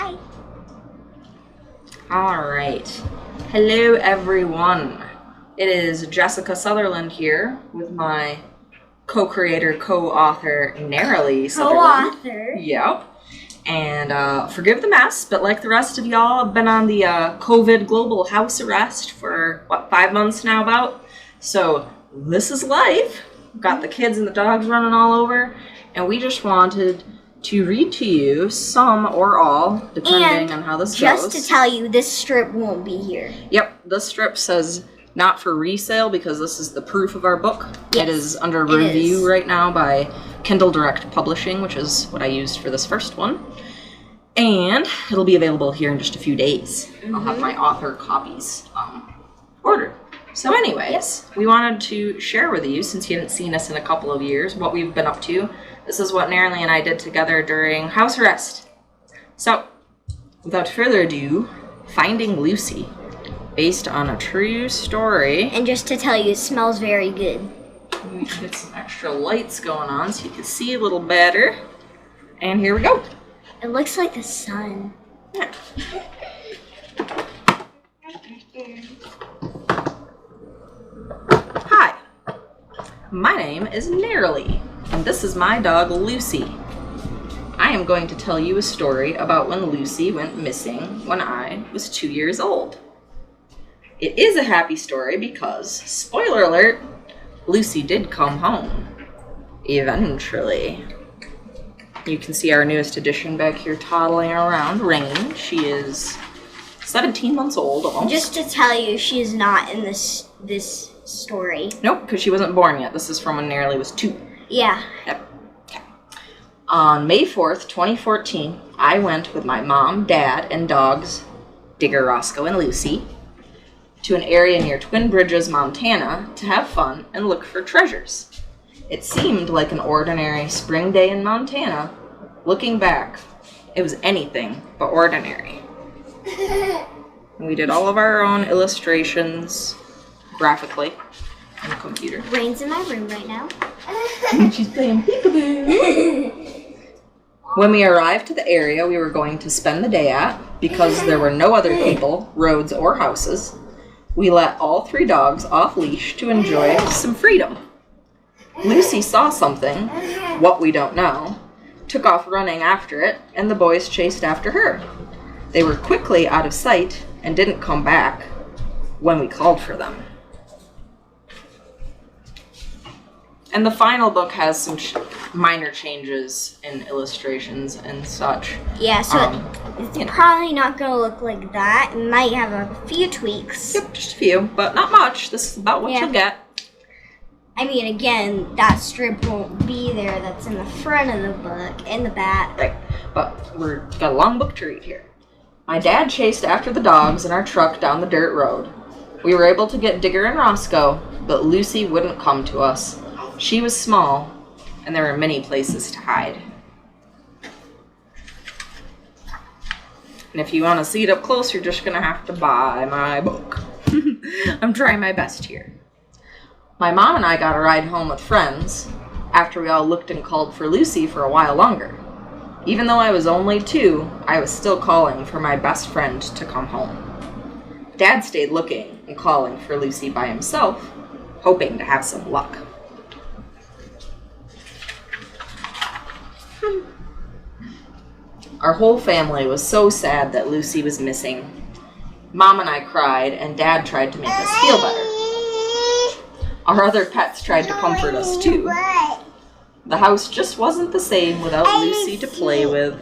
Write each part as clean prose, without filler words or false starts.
Hi. All right. Hello, everyone. It is Jessica Sutherland here with my co-creator, co-author, Neroli Sutherland. Co-author. Yep. And forgive the mess, but like the rest of y'all, I've been on the COVID global house arrest for, 5 months now about? So this is life. Got the kids and the dogs running all over, and we just wanted to read to you some or all, depending on how this goes. Just to tell you, this strip won't be here. Yep, this strip says not for resale because this is the proof of our book. Yes, it is under review right now by Kindle Direct Publishing, which is what I used for this first one. And it'll be available here in just a few days. I'll have my author copies ordered. So anyways, we wanted to share with you, since you haven't seen us in a couple of years, what we've been up to. This is what Neroli and I did together during house arrest. So, without further ado, Finding Lucy, based on a true story. And just to tell you, it smells very good. We should get some extra lights going on so you can see a little better. And here we go. It looks like the sun. Yeah. Hi, my name is Neroli, and this is my dog Lucy. I am going to tell you a story about when Lucy went missing when I was 2 years old. It is a happy story because, spoiler alert, Lucy did come home. Eventually. You can see our newest addition back here toddling around, Rain. She is 17 months old almost. Just to tell you, she is not in this story. Nope, because she wasn't born yet. This is from when Neroli was 2. Yeah. Yep. Okay. On May 4th, 2014, I went with my mom, dad, and dogs, Digger, Roscoe, and Lucy, to an area near Twin Bridges, Montana, to have fun and look for treasures. It seemed like an ordinary spring day in Montana. Looking back, it was anything but ordinary. We did all of our own illustrations graphically on the computer. Rain's in my room right now. She's playing peekaboo. When we arrived to the area we were going to spend the day at, because there were no other people, roads, or houses, we let all 3 dogs off leash to enjoy some freedom. Lucy saw something, what we don't know, took off running after it, and the boys chased after her. They were quickly out of sight and didn't come back when we called for them. And the final book has some minor changes in illustrations and such. Yeah, so it's probably not going to look like that. It might have a few tweaks. Yep, just a few, but not much. This is about what you'll get. I mean, again, that strip won't be there. That's in the front of the book, in the back. Right, but we've got a long book to read here. My dad chased after the dogs in our truck down the dirt road. We were able to get Digger and Roscoe, but Lucy wouldn't come to us. She was small, and there were many places to hide. And if you want to see it up close, you're just going to have to buy my book. I'm trying my best here. My mom and I got a ride home with friends after we all looked and called for Lucy for a while longer. Even though I was only 2, I was still calling for my best friend to come home. Dad stayed looking and calling for Lucy by himself, hoping to have some luck. Our whole family was so sad that Lucy was missing. Mom and I cried, and Dad tried to make us feel better. Our other pets tried to comfort us too. The house just wasn't the same without Lucy to play with.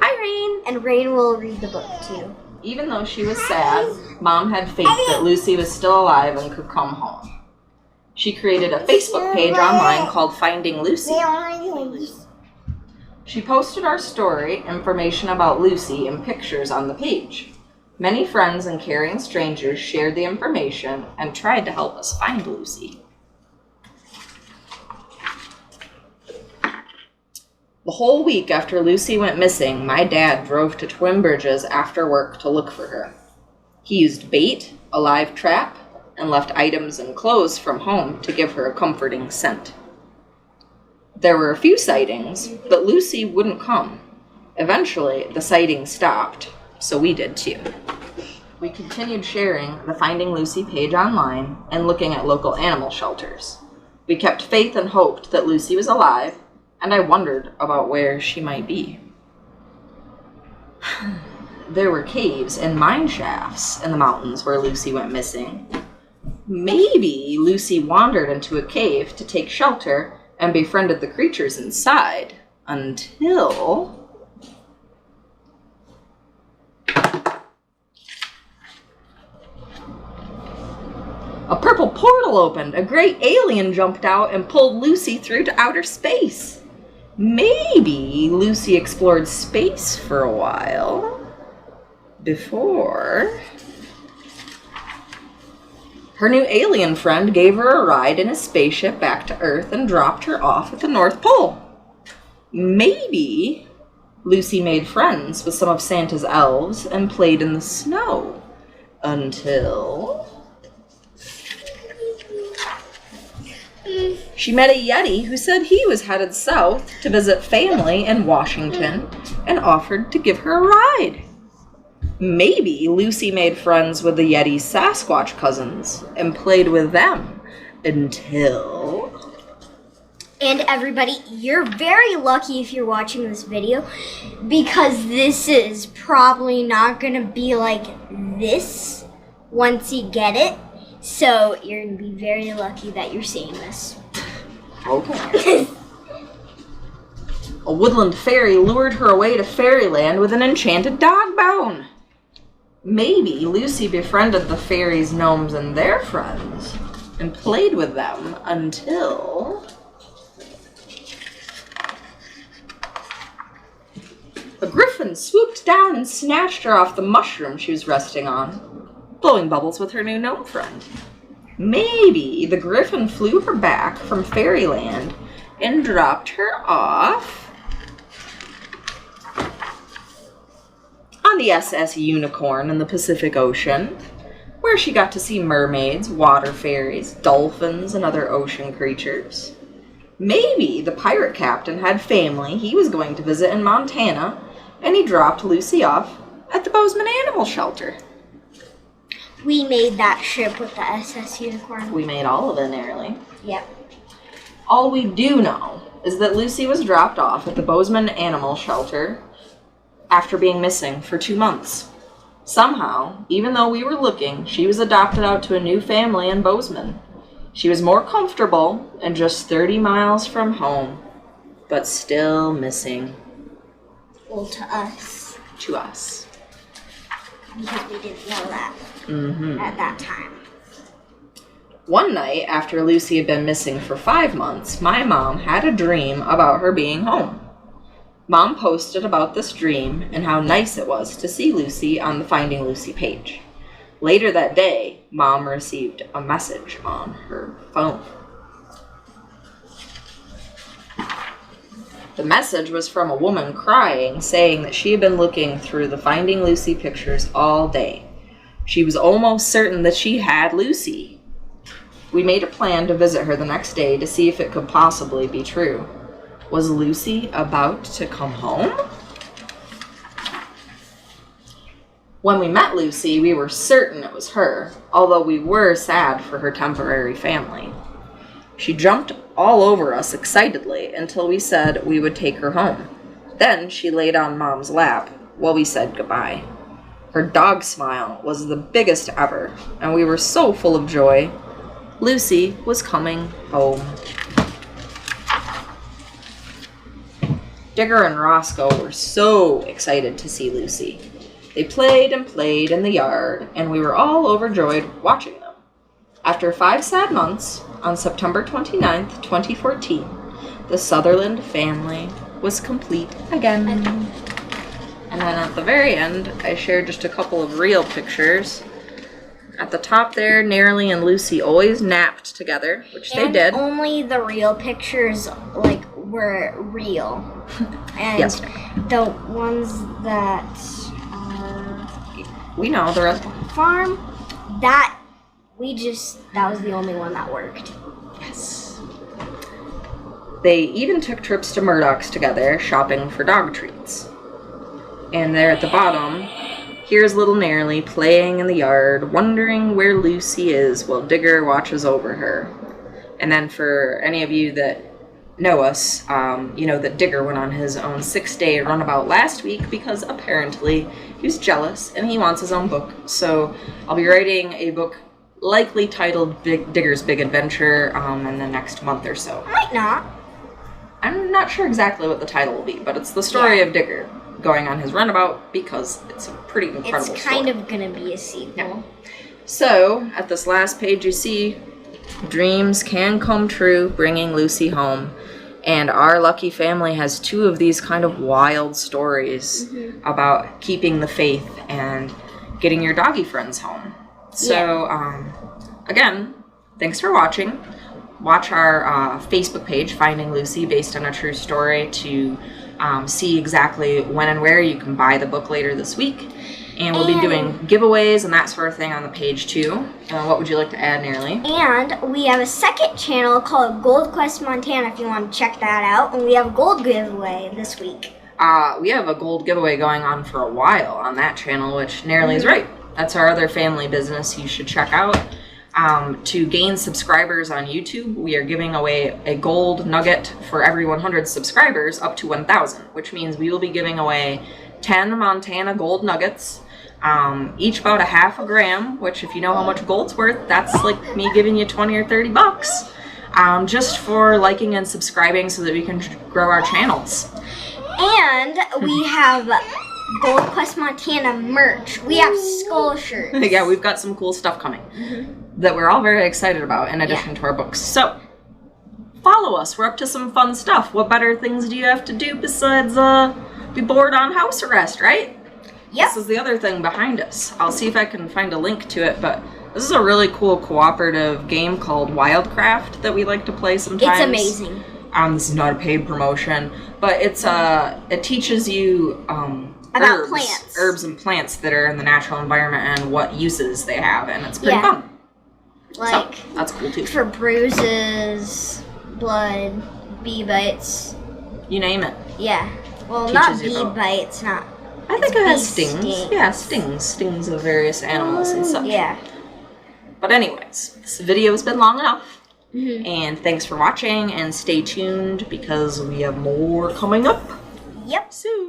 Hi, Rain! And Rain will read the book too. Even though she was sad, Mom had faith that Lucy was still alive and could come home. She created a Facebook page online called Finding Lucy. She posted our story, information about Lucy, and pictures on the page. Many friends and caring strangers shared the information and tried to help us find Lucy. The whole week after Lucy went missing, my dad drove to Twin Bridges after work to look for her. He used bait, a live trap, and left items and clothes from home to give her a comforting scent. There were a few sightings, but Lucy wouldn't come. Eventually, the sightings stopped, so we did too. We continued sharing the Finding Lucy page online and looking at local animal shelters. We kept faith and hoped that Lucy was alive, and I wondered about where she might be. There were caves and mine shafts in the mountains where Lucy went missing. Maybe Lucy wandered into a cave to take shelter and befriended the creatures inside until... a purple portal opened. A great alien jumped out and pulled Lucy through to outer space. Maybe Lucy explored space for a while before her new alien friend gave her a ride in a spaceship back to Earth and dropped her off at the North Pole. Maybe Lucy made friends with some of Santa's elves and played in the snow until... she met a Yeti who said he was headed south to visit family in Washington and offered to give her a ride. Maybe Lucy made friends with the Yeti's Sasquatch cousins and played with them until... And everybody, you're very lucky if you're watching this video, because this is probably not going to be like this once you get it. So you're going to be very lucky that you're seeing this. Okay. A woodland fairy lured her away to fairyland with an enchanted dog bone. Maybe Lucy befriended the fairies, gnomes, and their friends and played with them until... a griffin swooped down and snatched her off the mushroom she was resting on, blowing bubbles with her new gnome friend. Maybe the griffin flew her back from fairyland and dropped her off on the SS Unicorn in the Pacific Ocean, where she got to see mermaids, water fairies, dolphins, and other ocean creatures. Maybe the pirate captain had family he was going to visit in Montana, and he dropped Lucy off at the Bozeman Animal Shelter. We made that ship with the SS Unicorn. We made all of it, Neroli. Yep. All we do know is that Lucy was dropped off at the Bozeman Animal Shelter after being missing for 2 months. Somehow, even though we were looking, she was adopted out to a new family in Bozeman. She was more comfortable and just 30 miles from home, but still missing. Well, to us. To us. Because we didn't know that at that time. One night, after Lucy had been missing for 5 months, my mom had a dream about her being home. Mom posted about this dream and how nice it was to see Lucy on the Finding Lucy page. Later that day, Mom received a message on her phone. The message was from a woman crying, saying that she had been looking through the Finding Lucy pictures all day. She was almost certain that she had Lucy. We made a plan to visit her the next day to see if it could possibly be true. Was Lucy about to come home? When we met Lucy, we were certain it was her, although we were sad for her temporary family. She jumped all over us excitedly until we said we would take her home. Then she laid on Mom's lap while we said goodbye. Her dog smile was the biggest ever, and we were so full of joy. Lucy was coming home. Digger and Roscoe were so excited to see Lucy. They played and played in the yard, and we were all overjoyed watching them. After 5 sad months, on September 29th, 2014, the Sutherland family was complete again. And then at the very end, I shared just a couple of real pictures. At the top there, Neroli and Lucy always napped together, which they did. Only the real pictures, were real. And yes. The ones that we know the rest. Farm, that was the only one that worked. Yes. They even took trips to Murdoch's together, shopping for dog treats. And there at the bottom, here's little Neroli playing in the yard, wondering where Lucy is while Digger watches over her. And then for any of you that know us, you know that Digger went on his own 6-day runabout last week because apparently he was jealous and he wants his own book. So I'll be writing a book likely titled Digger's Big Adventure in the next month or so. Might not. I'm not sure exactly what the title will be, but it's the story of Digger going on his runabout because it's a pretty incredible story. It's kind of gonna be a sequel. Yeah. So, at this last page you see, dreams can come true, bringing Lucy home. And our lucky family has 2 of these kind of wild stories about keeping the faith and getting your doggy friends home. So, again, thanks for watching. Watch our Facebook page, Finding Lucy, based on a true story, to see exactly when and where you can buy the book later this week. And we'll be doing giveaways and that sort of thing on the page too. What would you like to add, Neroli? And we have a second channel called Gold Quest Montana if you want to check that out. And we have a gold giveaway this week. We have a gold giveaway going on for a while on that channel, which Neroli's right. That's our other family business you should check out. To gain subscribers on YouTube, we are giving away a gold nugget for every 100 subscribers up to 1,000, which means we will be giving away 10 Montana gold nuggets, each about 1/2 gram, which if you know how much gold's worth, that's like me giving you 20 or 30 bucks, just for liking and subscribing so that we can grow our channels. And we have Gold Quest Montana merch. We have skull shirts. Yeah, we've got some cool stuff coming that we're all very excited about in addition to our books. So, follow us. We're up to some fun stuff. What better things do you have to do besides be bored on house arrest, right? Yep. This is the other thing behind us. I'll see if I can find a link to it, but this is a really cool cooperative game called Wildcraft that we like to play sometimes. It's amazing. This is not a paid promotion, but it's it teaches you about plants. Herbs and plants that are in the natural environment and what uses they have, and it's pretty fun. Like, so, that's cool too. For bruises, blood, bee bites. You name it. Yeah. Well, Teaches not you bee about. bites, not. I think it has bee stings. Yeah, stings of various animals and such. Yeah. But anyways, this video has been long enough. And thanks for watching, and stay tuned because we have more coming up. Yep. Soon.